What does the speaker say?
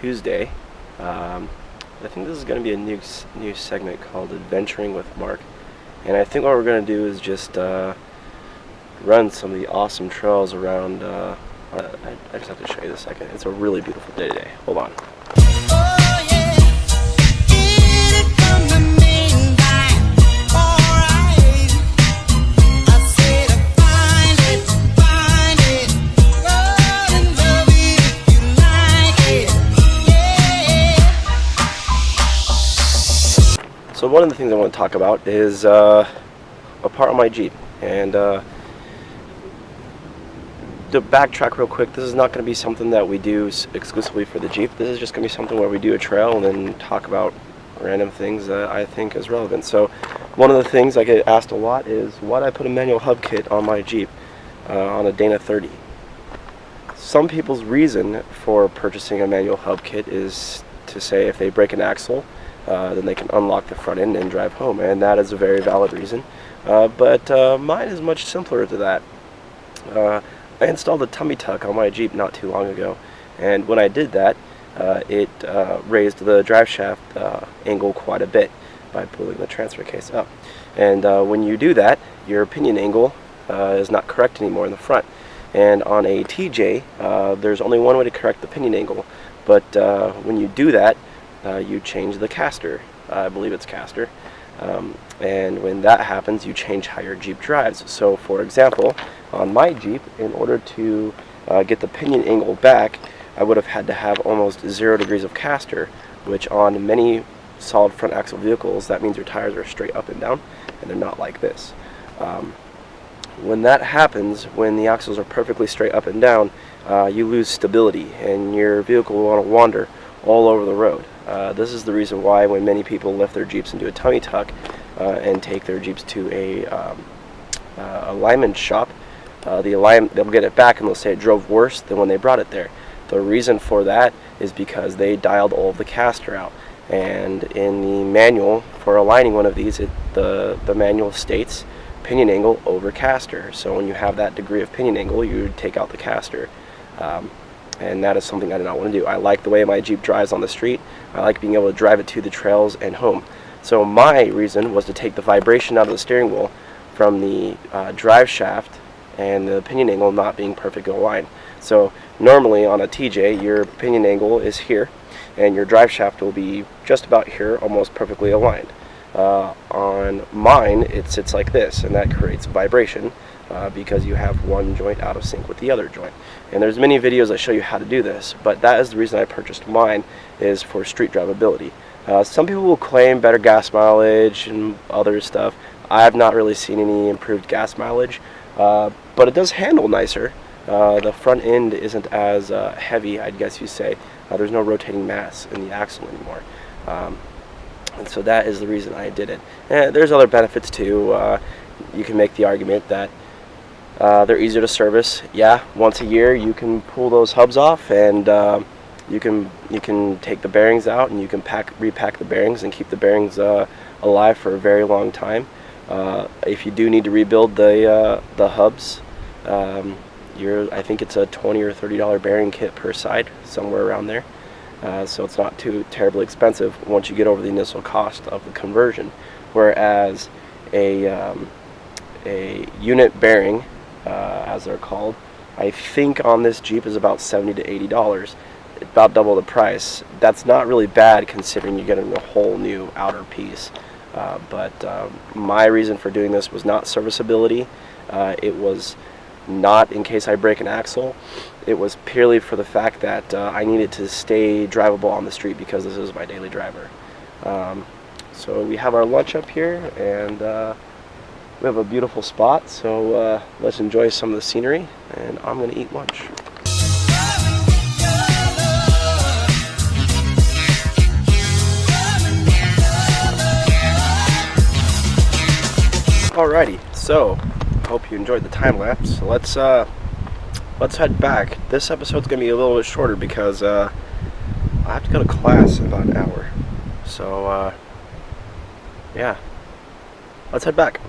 Tuesday. I think this is going to be a new segment called Adventuring with Mark. And I think what we're going to do is just run some of the awesome trails around. I just have to show you this second. It's a really beautiful day today. Hold on. So one of the things I want to talk about is a part on my Jeep, and to backtrack real quick, this is not going to be something that we do exclusively for the Jeep. This is just going to be something where we do a trail and then talk about random things that I think is relevant. So one of the things I get asked a lot is why do I put a manual hub kit on my Jeep on a Dana 30? Some people's reason for purchasing a manual hub kit is to say if they break an axle, then they can unlock the front end and drive home, and that is a very valid reason. But mine is much simpler to that. I installed a tummy tuck on my Jeep not too long ago, and when I did that, it raised the drive shaft angle quite a bit by pulling the transfer case up. And when you do that, your pinion angle is not correct anymore in the front. And on a TJ, there's only one way to correct the pinion angle, but when you do that, you change the caster. I believe it's caster. And when that happens, you change how your Jeep drives. So for example, on my Jeep, in order to get the pinion angle back, I would have had to have almost 0 degrees of caster, which on many solid front axle vehicles, that means your tires are straight up and down, and they're not like this. When that happens, when the axles are perfectly straight up and down, you lose stability, and your vehicle will want to wander all over the road. This is the reason why when many people lift their Jeeps and do a tummy tuck and take their Jeeps to a alignment shop, they'll get it back and they'll say it drove worse than when they brought it there. The reason for that is because they dialed all of the caster out. And in the manual for aligning one of these, the manual states pinion angle over caster. So when you have that degree of pinion angle, you take out the caster. And that is something I do not want to do. I like the way my Jeep drives on the street. I like being able to drive it to the trails and home. So my reason was to take the vibration out of the steering wheel from the drive shaft and the pinion angle not being perfectly aligned. So normally on a TJ, your pinion angle is here, and your drive shaft will be just about here, almost perfectly aligned. On mine, it sits like this, and that creates vibration because you have one joint out of sync with the other joint. And there's many videos that show you how to do this, but that is the reason I purchased mine, is for street drivability. Some people will claim better gas mileage and other stuff. I have not really seen any improved gas mileage, but it does handle nicer. The front end isn't as heavy, I guess you say. There's no rotating mass in the axle anymore. And so that is the reason I did it. And there's other benefits too. You can make the argument that they're easier to service. Yeah, once a year you can pull those hubs off, and you can take the bearings out, and you can repack the bearings and keep the bearings alive for a very long time. If you do need to rebuild the hubs, I think it's a $20 or $30 bearing kit per side, somewhere around there. So it's not too terribly expensive once you get over the initial cost of the conversion. Whereas a unit bearing, as they're called, I think on this Jeep is about $70 to $80. About double the price. That's not really bad considering you're getting a whole new outer piece. But my reason for doing this was not serviceability. It was not in case I break an axle. It was purely for the fact that I needed to stay drivable on the street because this is my daily driver. So we have our lunch up here, and we have a beautiful spot, so let's enjoy some of the scenery, and I'm going to eat lunch. Alrighty, so hope you enjoyed the time lapse. Let's head back. This episode's gonna be a little bit shorter because I have to go to class in about an hour. So yeah, let's head back.